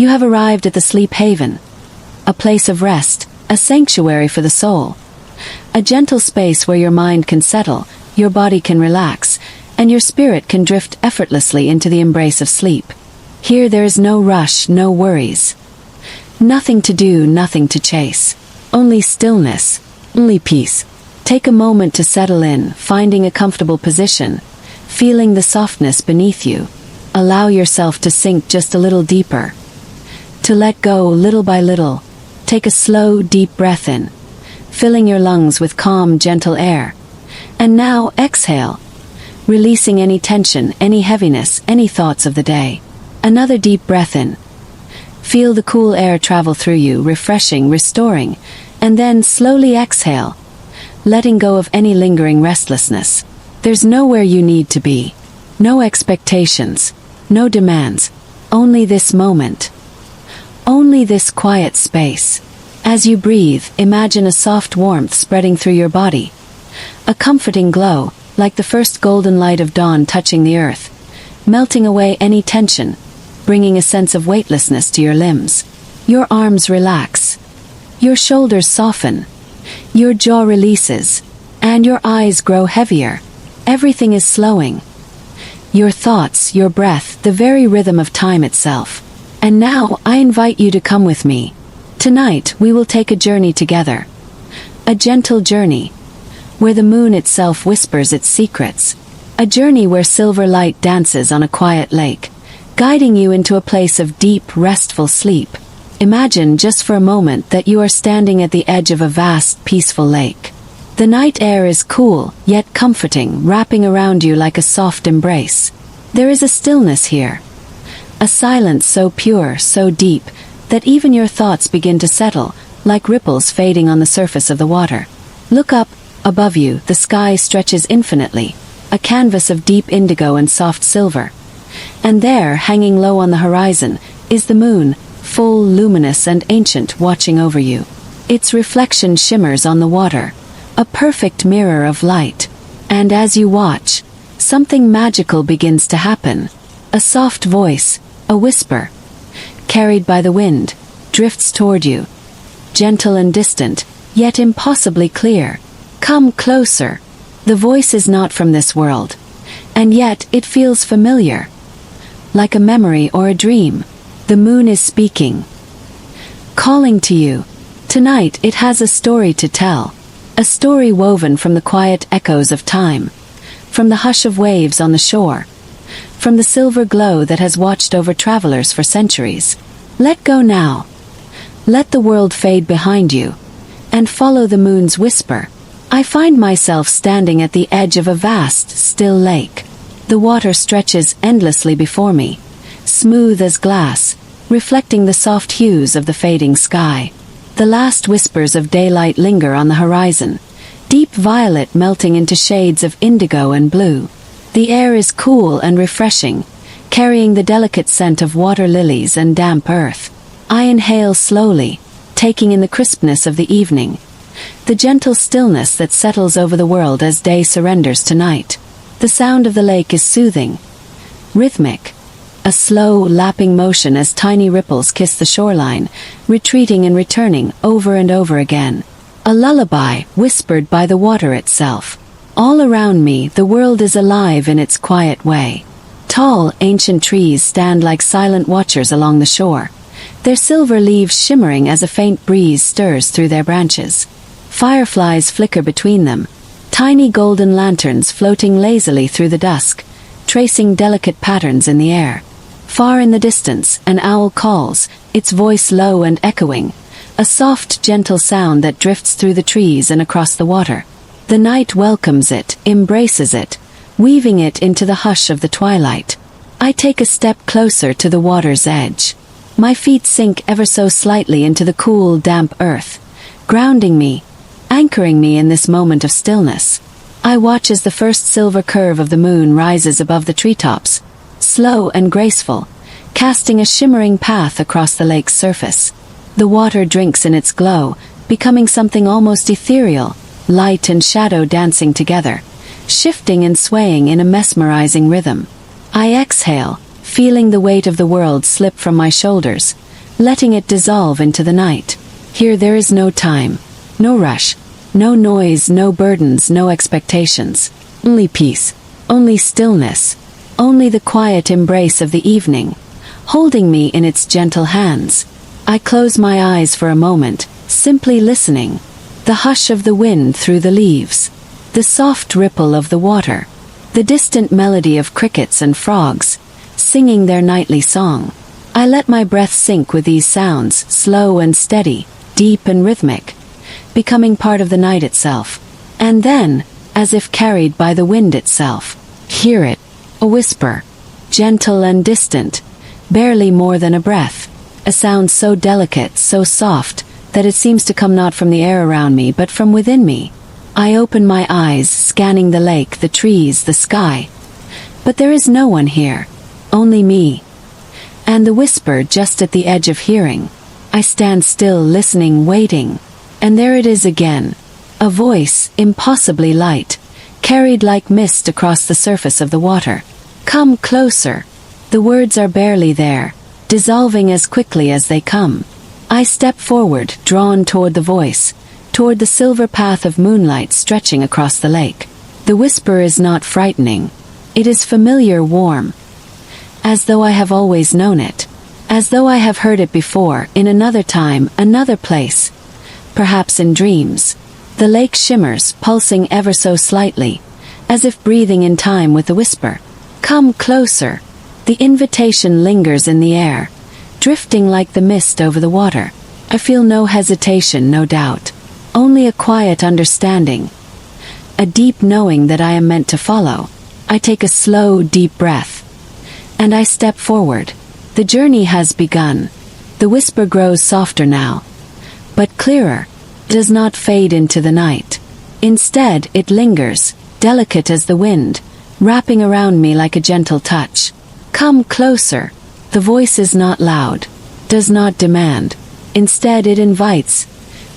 You have arrived at the sleep haven, a place of rest, a sanctuary for the soul. A gentle space where your mind can settle, your body can relax, and your spirit can drift effortlessly into the embrace of sleep. Here there is no rush, no worries. Nothing to do, nothing to chase. Only stillness, only peace. Take a moment to settle in, finding a comfortable position, feeling the softness beneath you. Allow yourself to sink just a little deeper. To let go little by little. Take a slow, deep breath in, filling your lungs with calm, gentle air. And now exhale, releasing any tension, any heaviness, any thoughts of the day. Another deep breath in. Feel the cool air travel through you, refreshing, restoring, and then slowly exhale, letting go of any lingering restlessness. There's nowhere you need to be. No expectations, no demands, only this moment. Only this quiet space. As you breathe, imagine a soft warmth spreading through your body. A comforting glow, like the first golden light of dawn touching the earth, melting away any tension, bringing a sense of weightlessness to your limbs. Your arms relax. Your shoulders soften. Your jaw releases. And your eyes grow heavier. Everything is slowing. Your thoughts, your breath, the very rhythm of time itself. And now, I invite you to come with me. Tonight, we will take a journey together. A gentle journey, where the moon itself whispers its secrets. A journey where silver light dances on a quiet lake, guiding you into a place of deep, restful sleep. Imagine just for a moment that you are standing at the edge of a vast, peaceful lake. The night air is cool, yet comforting, wrapping around you like a soft embrace. There is a stillness here. A silence so pure, so deep, that even your thoughts begin to settle, like ripples fading on the surface of the water. Look up, above you, the sky stretches infinitely, a canvas of deep indigo and soft silver. And there, hanging low on the horizon, is the moon, full, luminous and ancient, watching over you. Its reflection shimmers on the water, a perfect mirror of light. And as you watch, something magical begins to happen. A soft voice, a whisper, carried by the wind, drifts toward you. Gentle and distant, yet impossibly clear. Come closer. The voice is not from this world. And yet it feels familiar. Like a memory or a dream. The moon is speaking. Calling to you. Tonight it has a story to tell. A story woven from the quiet echoes of time. From the hush of waves on the shore. From the silver glow that has watched over travelers for centuries. Let go now. Let the world fade behind you. And follow the moon's whisper. I find myself standing at the edge of a vast, still lake. The water stretches endlessly before me, smooth as glass, reflecting the soft hues of the fading sky. The last whispers of daylight linger on the horizon, deep violet melting into shades of indigo and blue. The air is cool and refreshing, carrying the delicate scent of water lilies and damp earth. I inhale slowly, taking in the crispness of the evening, the gentle stillness that settles over the world as day surrenders to night. The sound of the lake is soothing, rhythmic, a slow, lapping motion as tiny ripples kiss the shoreline, retreating and returning over and over again. A lullaby whispered by the water itself. All around me, the world is alive in its quiet way. Tall, ancient trees stand like silent watchers along the shore, their silver leaves shimmering as a faint breeze stirs through their branches. Fireflies flicker between them, tiny golden lanterns floating lazily through the dusk, tracing delicate patterns in the air. Far in the distance, an owl calls, its voice low and echoing, a soft, gentle sound that drifts through the trees and across the water. The night welcomes it, embraces it, weaving it into the hush of the twilight. I take a step closer to the water's edge. My feet sink ever so slightly into the cool, damp earth, grounding me, anchoring me in this moment of stillness. I watch as the first silver curve of the moon rises above the treetops, slow and graceful, casting a shimmering path across the lake's surface. The water drinks in its glow, becoming something almost ethereal, light and shadow dancing together, shifting and swaying in a mesmerizing rhythm. I exhale, feeling the weight of the world slip from my shoulders, letting it dissolve into the night. Here there is no time, no rush, no noise, no burdens, no expectations. Only peace, only stillness, only the quiet embrace of the evening, holding me in its gentle hands. I close my eyes for a moment, simply listening. The hush of the wind through the leaves, the soft ripple of the water, the distant melody of crickets and frogs, singing their nightly song. I let my breath sink with these sounds, slow and steady, deep and rhythmic, becoming part of the night itself. And then, as if carried by the wind itself, hear it, a whisper, gentle and distant, barely more than a breath, a sound so delicate, so soft, that it seems to come not from the air around me but from within me. I open my eyes, scanning the lake, the trees, the sky. But there is no one here, only me. And the whisper just at the edge of hearing. I stand still, listening, waiting. And there it is again. A voice, impossibly light, carried like mist across the surface of the water. Come closer. The words are barely there, dissolving as quickly as they come. I step forward, drawn toward the voice, toward the silver path of moonlight stretching across the lake. The whisper is not frightening. It is familiar, warm. As though I have always known it. As though I have heard it before, in another time, another place. Perhaps in dreams. The lake shimmers, pulsing ever so slightly, as if breathing in time with the whisper. Come closer. The invitation lingers in the air, drifting like the mist over the water. I feel no hesitation, no doubt. Only a quiet understanding. A deep knowing that I am meant to follow. I take a slow, deep breath. And I step forward. The journey has begun. The whisper grows softer now. But clearer. It does not fade into the night. Instead, it lingers, delicate as the wind, wrapping around me like a gentle touch. Come closer. The voice is not loud, does not demand. Instead it invites,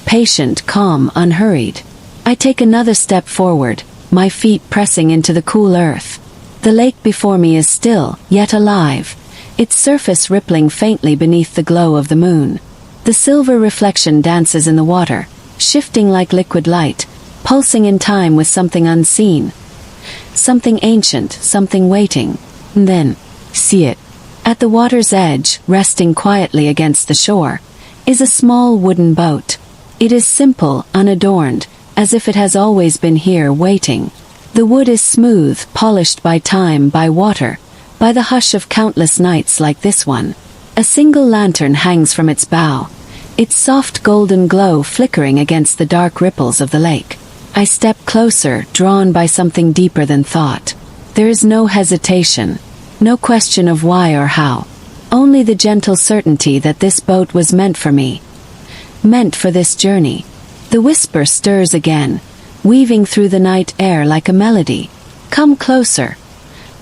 patient, calm, unhurried. I take another step forward, my feet pressing into the cool earth. The lake before me is still, yet alive, its surface rippling faintly beneath the glow of the moon. The silver reflection dances in the water, shifting like liquid light, pulsing in time with something unseen. Something ancient, something waiting. And then, see it. At the water's edge, resting quietly against the shore, is a small wooden boat. It is simple, unadorned, as if it has always been here waiting. The wood is smooth, polished by time, by water, by the hush of countless nights like this one. A single lantern hangs from its bow, its soft golden glow flickering against the dark ripples of the lake. I step closer, drawn by something deeper than thought. There is no hesitation. No question of why or how. Only the gentle certainty that this boat was meant for me. Meant for this journey. The whisper stirs again, weaving through the night air like a melody. Come closer.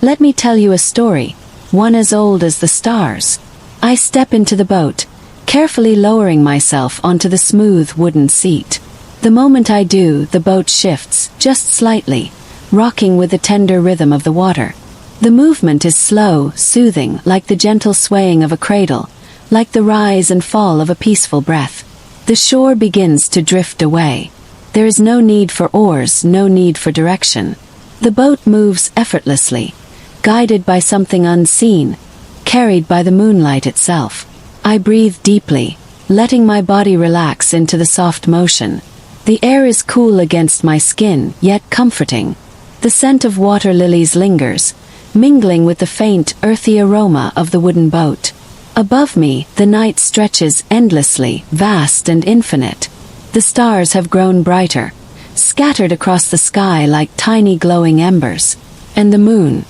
Let me tell you a story, one as old as the stars. I step into the boat, carefully lowering myself onto the smooth wooden seat. The moment I do, the boat shifts, just slightly, rocking with the tender rhythm of the water. The movement is slow, soothing, like the gentle swaying of a cradle, like the rise and fall of a peaceful breath. The shore begins to drift away. There is no need for oars, no need for direction. The boat moves effortlessly, guided by something unseen, carried by the moonlight itself. I breathe deeply, letting my body relax into the soft motion. The air is cool against my skin, yet comforting. The scent of water lilies lingers, mingling with the faint, earthy aroma of the wooden boat. Above me, the night stretches endlessly, vast and infinite. The stars have grown brighter, scattered across the sky like tiny glowing embers. And the moon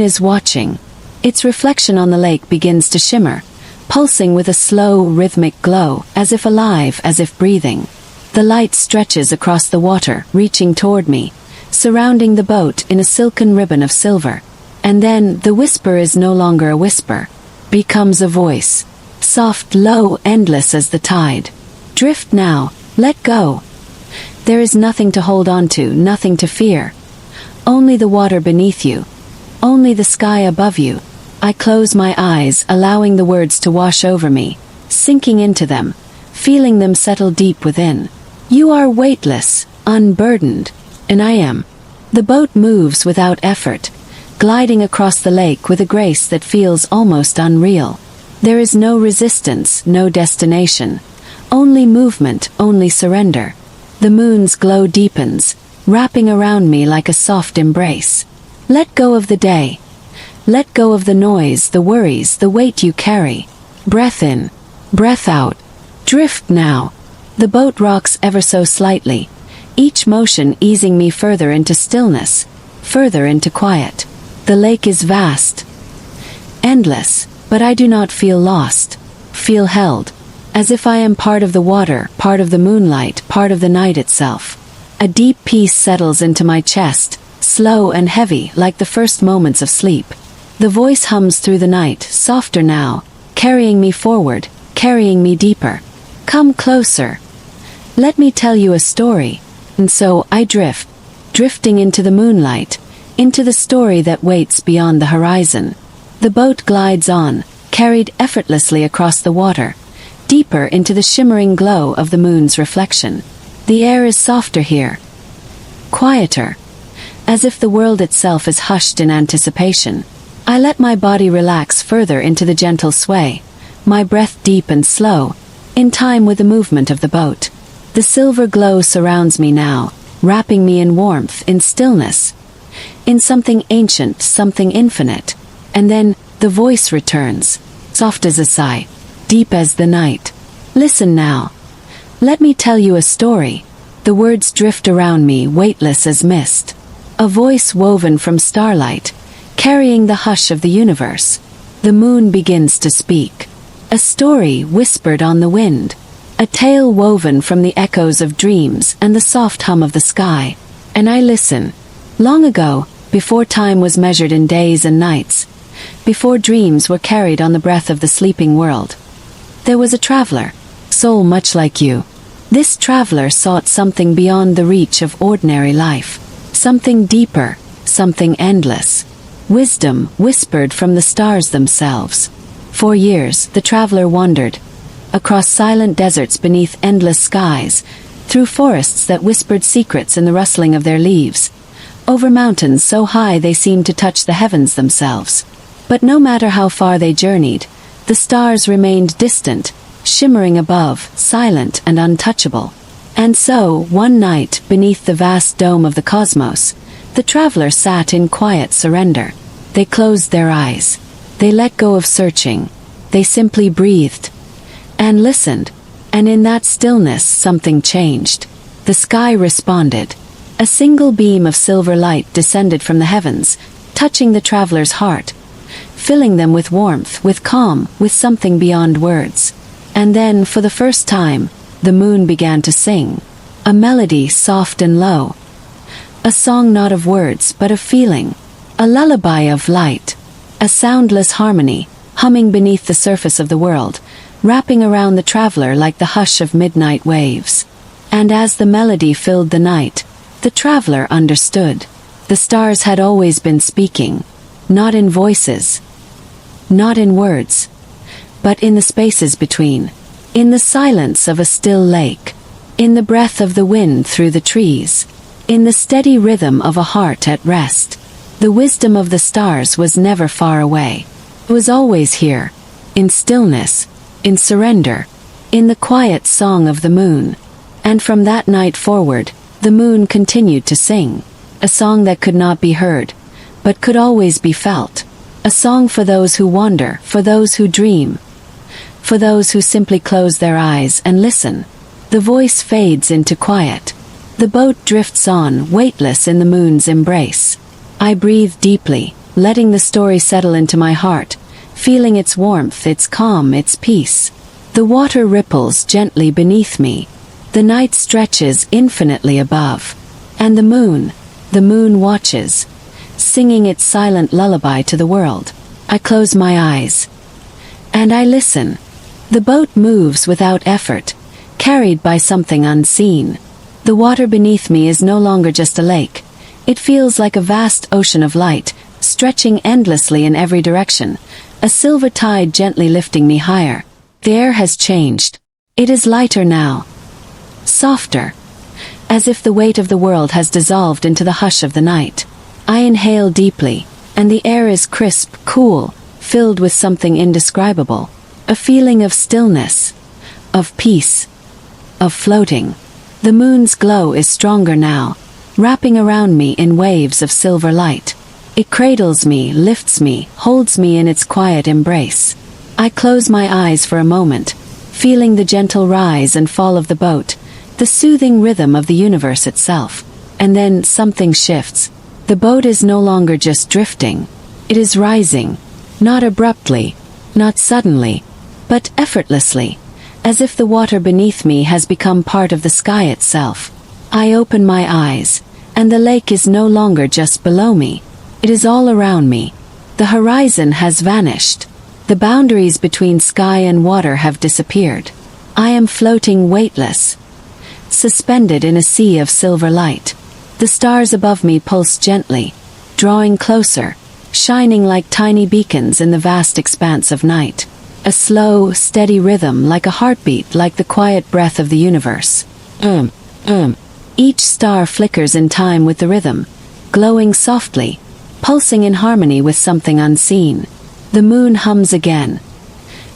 is watching. Its reflection on the lake begins to shimmer, pulsing with a slow, rhythmic glow, as if alive, as if breathing. The light stretches across the water, reaching toward me, surrounding the boat in a silken ribbon of silver. And then, the whisper is no longer a whisper, becomes a voice. Soft, low, endless as the tide. Drift now, let go. There is nothing to hold on to, nothing to fear. Only the water beneath you. Only the sky above you. I close my eyes, allowing the words to wash over me, sinking into them, feeling them settle deep within. You are weightless, unburdened, and I am. The boat moves without effort, gliding across the lake with a grace that feels almost unreal. There is no resistance, no destination. Only movement, only surrender. The moon's glow deepens, wrapping around me like a soft embrace. Let go of the day. Let go of the noise, the worries, the weight you carry. Breath in, breath out. Drift now. The boat rocks ever so slightly, each motion easing me further into stillness, further into quiet. The lake is vast, endless, but I do not feel lost, feel held, as if I am part of the water, part of the moonlight, part of the night itself. A deep peace settles into my chest, slow and heavy like the first moments of sleep. The voice hums through the night, softer now, carrying me forward, carrying me deeper. Come closer. Let me tell you a story. And so I drift, drifting into the moonlight, into the story that waits beyond the horizon. The boat glides on, carried effortlessly across the water, deeper into the shimmering glow of the moon's reflection. The air is softer here, quieter, as if the world itself is hushed in anticipation. I let my body relax further into the gentle sway, my breath deep and slow, in time with the movement of the boat. The silver glow surrounds me now, wrapping me in warmth, in stillness, in something ancient, something infinite. And then the voice returns, soft as a sigh, deep as the night. Listen now. Let me tell you a story. The words drift around me, weightless as mist. A voice woven from starlight, carrying the hush of the universe. The moon begins to speak. A story whispered on the wind. A tale woven from the echoes of dreams and the soft hum of the sky. And I listen. Long ago, before time was measured in days and nights, before dreams were carried on the breath of the sleeping world, there was a traveler, soul much like you. This traveler sought something beyond the reach of ordinary life, something deeper, something endless. Wisdom whispered from the stars themselves. For years, the traveler wandered, across silent deserts beneath endless skies, through forests that whispered secrets in the rustling of their leaves, over mountains so high they seemed to touch the heavens themselves. But no matter how far they journeyed, the stars remained distant, shimmering above, silent and untouchable. And so, one night, beneath the vast dome of the cosmos, the traveler sat in quiet surrender. They closed their eyes. They let go of searching. They simply breathed and listened. And in that stillness, something changed. The sky responded. A single beam of silver light descended from the heavens, touching the traveler's heart, filling them with warmth, with calm, with something beyond words. And then, for the first time, the moon began to sing. A melody soft and low. A song not of words, but of feeling. A lullaby of light. A soundless harmony, humming beneath the surface of the world, wrapping around the traveler like the hush of midnight waves. And as the melody filled the night, the traveler understood. The stars had always been speaking, not in voices, not in words, but in the spaces between, in the silence of a still lake, in the breath of the wind through the trees, in the steady rhythm of a heart at rest. The wisdom of the stars was never far away. It was always here, in stillness, in surrender, in the quiet song of the moon. And from that night forward, the moon continued to sing, a song that could not be heard, but could always be felt. A song for those who wander, for those who dream, for those who simply close their eyes and listen. The voice fades into quiet. The boat drifts on, weightless in the moon's embrace. I breathe deeply, letting the story settle into my heart, feeling its warmth, its calm, its peace. The water ripples gently beneath me. The night stretches infinitely above. And the moon watches, singing its silent lullaby to the world. I close my eyes. And I listen. The boat moves without effort, carried by something unseen. The water beneath me is no longer just a lake. It feels like a vast ocean of light, stretching endlessly in every direction, a silver tide gently lifting me higher. The air has changed. It is lighter now. Softer. As if the weight of the world has dissolved into the hush of the night. I inhale deeply, and the air is crisp, cool, filled with something indescribable. A feeling of stillness, of peace, of floating. The moon's glow is stronger now, wrapping around me in waves of silver light. It cradles me, lifts me, holds me in its quiet embrace. I close my eyes for a moment, feeling the gentle rise and fall of the boat, the soothing rhythm of the universe itself. And then something shifts. The boat is no longer just drifting. It is rising, not abruptly, not suddenly, but effortlessly, as if the water beneath me has become part of the sky itself. I open my eyes, and the lake is no longer just below me. It is all around me. The horizon has vanished. The boundaries between sky and water have disappeared. I am floating weightless, suspended in a sea of silver light. The stars above me pulse gently, drawing closer, shining like tiny beacons in the vast expanse of night. A slow, steady rhythm like a heartbeat, like the quiet breath of the universe. Each star flickers in time with the rhythm, glowing softly, pulsing in harmony with something unseen. The moon hums again.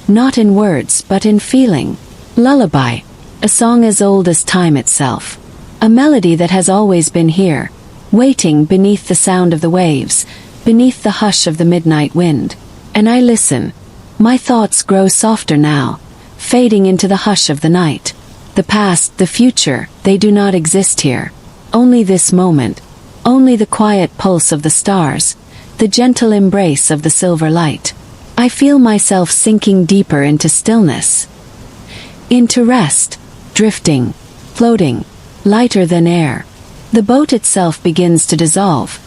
Not in words, but in feeling. Lullaby. A song as old as time itself. A melody that has always been here, waiting beneath the sound of the waves, beneath the hush of the midnight wind. And I listen. My thoughts grow softer now, fading into the hush of the night. The past, the future, they do not exist here. Only this moment. Only the quiet pulse of the stars, the gentle embrace of the silver light. I feel myself sinking deeper into stillness, into rest, drifting, floating, lighter than air. The boat itself begins to dissolve,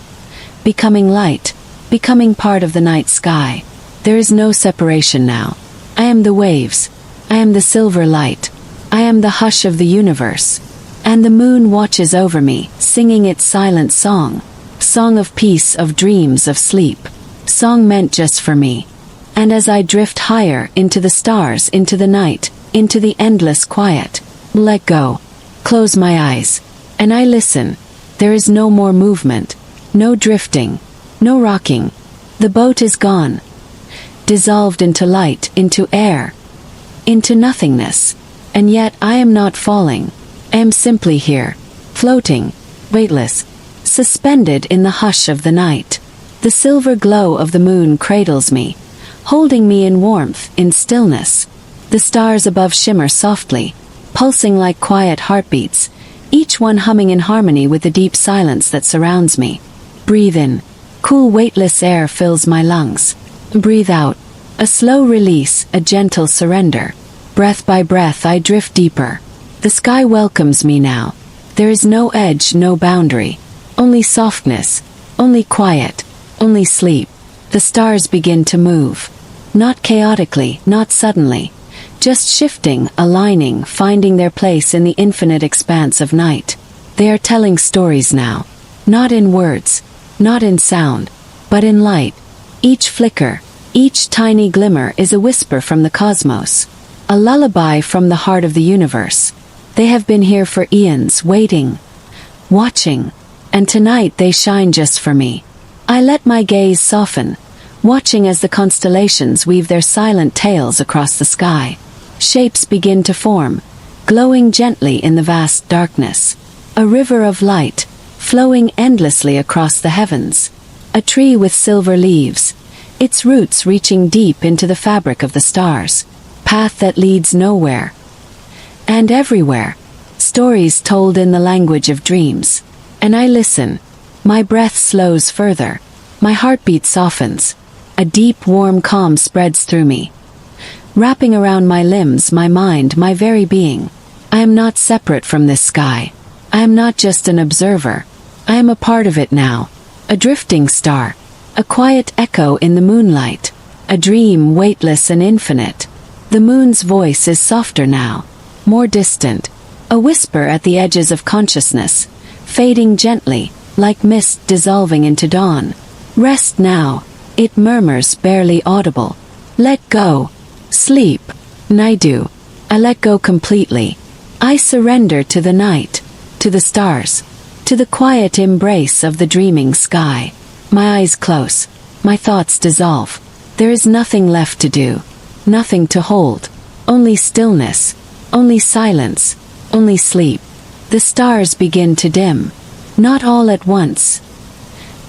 becoming light, becoming part of the night sky. There is no separation now. I am the waves. I am the silver light. I am the hush of the universe. And the moon watches over me, singing its silent song. Song of peace, of dreams, of sleep. Song meant just for me. And as I drift higher into the stars, into the night, into the endless quiet, let go. Close my eyes. And I listen. There is no more movement. No drifting. No rocking. The boat is gone. Dissolved into light, into air, into nothingness. And yet I am not falling. I am simply here, floating, weightless, suspended in the hush of the night. The silver glow of the moon cradles me, holding me in warmth, in stillness. The stars above shimmer softly, pulsing like quiet heartbeats, each one humming in harmony with the deep silence that surrounds me. Breathe in. Cool, weightless air fills my lungs. Breathe out. A slow release, a gentle surrender. Breath by breath I drift deeper. The sky welcomes me now. There is no edge, no boundary. Only softness, only quiet, only sleep. The stars begin to move. Not chaotically, not suddenly. Just shifting, aligning, finding their place in the infinite expanse of night. They are telling stories now. Not in words, not in sound, but in light. Each flicker, each tiny glimmer is a whisper from the cosmos. A lullaby from the heart of the universe. They have been here for eons, waiting, watching, and tonight they shine just for me. I let my gaze soften, watching as the constellations weave their silent tales across the sky. Shapes begin to form, glowing gently in the vast darkness. A river of light, flowing endlessly across the heavens. A tree with silver leaves, its roots reaching deep into the fabric of the stars. Path that leads nowhere. And everywhere. Stories told in the language of dreams. And I listen. My breath slows further. My heartbeat softens. A deep, warm calm spreads through me, wrapping around my limbs, my mind, my very being. I am not separate from this sky. I am not just an observer. I am a part of it now. A drifting star. A quiet echo in the moonlight. A dream weightless and infinite. The moon's voice is softer now, more distant. A whisper at the edges of consciousness, fading gently, like mist dissolving into dawn. Rest now, it murmurs, barely audible. Let go. Sleep. I do. I let go completely. I surrender to the night, to the stars, to the quiet embrace of the dreaming sky. My eyes close, my thoughts dissolve. There is nothing left to do, nothing to hold, only stillness, only silence, only sleep. The stars begin to dim, not all at once,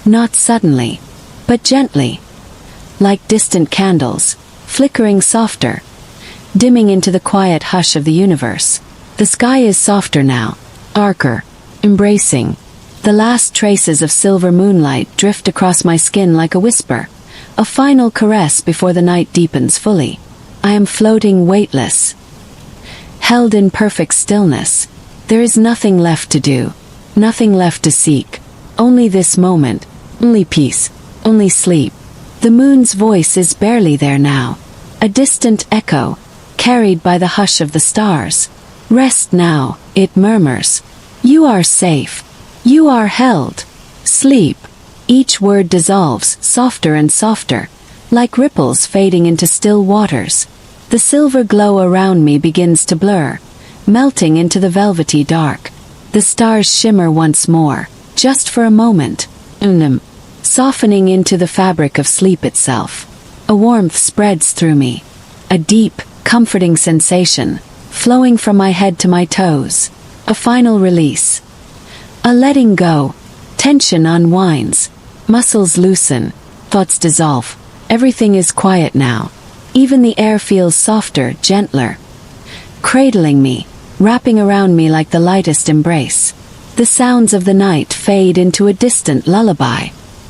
not suddenly, but gently, like distant candles, flickering softer, dimming into the quiet hush of the universe. The sky is softer now, darker, embracing. The last traces of silver moonlight drift across my skin like a whisper, a final caress before the night deepens fully. I am floating weightless, held in perfect stillness. There is nothing left to do, nothing left to seek, only this moment, only peace, only sleep. The moon's voice is barely there now, a distant echo, carried by the hush of the stars. Rest now, it murmurs. You are safe. You are held. Sleep. Each word dissolves, softer and softer, like ripples fading into still waters. The silver glow around me begins to blur, melting into the velvety dark. The stars shimmer once more, just for a moment, softening into the fabric of sleep itself. A warmth spreads through me, a deep, comforting sensation, flowing from my head to my toes. A final release. A letting go. Tension unwinds. Muscles loosen. Thoughts dissolve. Everything is quiet now. Even the air feels softer, gentler, cradling me, wrapping around me like the lightest embrace. The sounds of the night fade into a distant lullaby.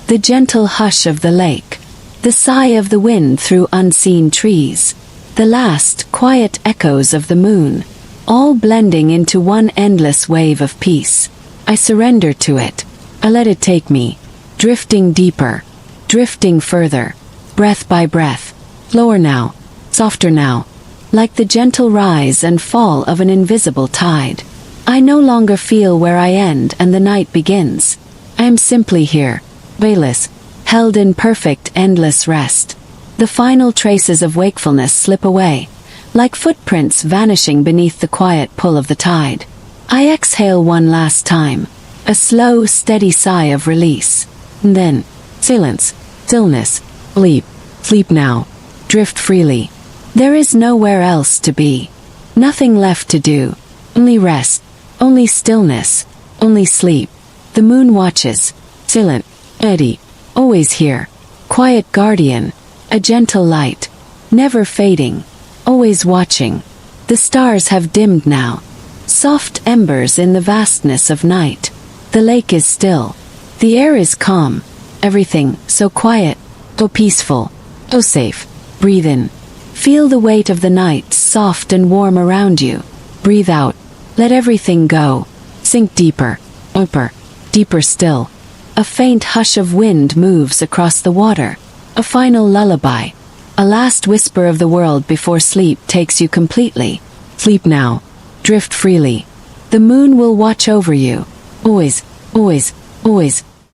The gentle hush of the lake. The sigh of the wind through unseen trees. The last, quiet echoes of the moon, all blending into one endless wave of peace. I surrender to it. I let it take me, drifting deeper, drifting further, breath by breath, lower now, softer now, like the gentle rise and fall of an invisible tide. I no longer feel where I end and the night begins. I am simply here, weightless, held in perfect, endless rest. The final traces of wakefulness slip away, like footprints vanishing beneath the quiet pull of the tide. I exhale one last time, a slow, steady sigh of release. And then, silence, stillness, sleep, sleep now, drift freely. There is nowhere else to be, nothing left to do, only rest, only stillness, only sleep. The moon watches, silent, steady, always here, quiet guardian, a gentle light, never fading, always watching. The stars have dimmed now, soft embers in the vastness of night. The lake is still, the air is calm, everything so quiet, so peaceful, so safe. Breathe in. Feel the weight of the night soft and warm around you. Breathe out. Let everything go. Sink deeper, deeper still. A faint hush of wind moves across the water. A final lullaby. A last whisper of the world before sleep takes you completely. Sleep now. Drift freely. The moon will watch over you. Always, always, always.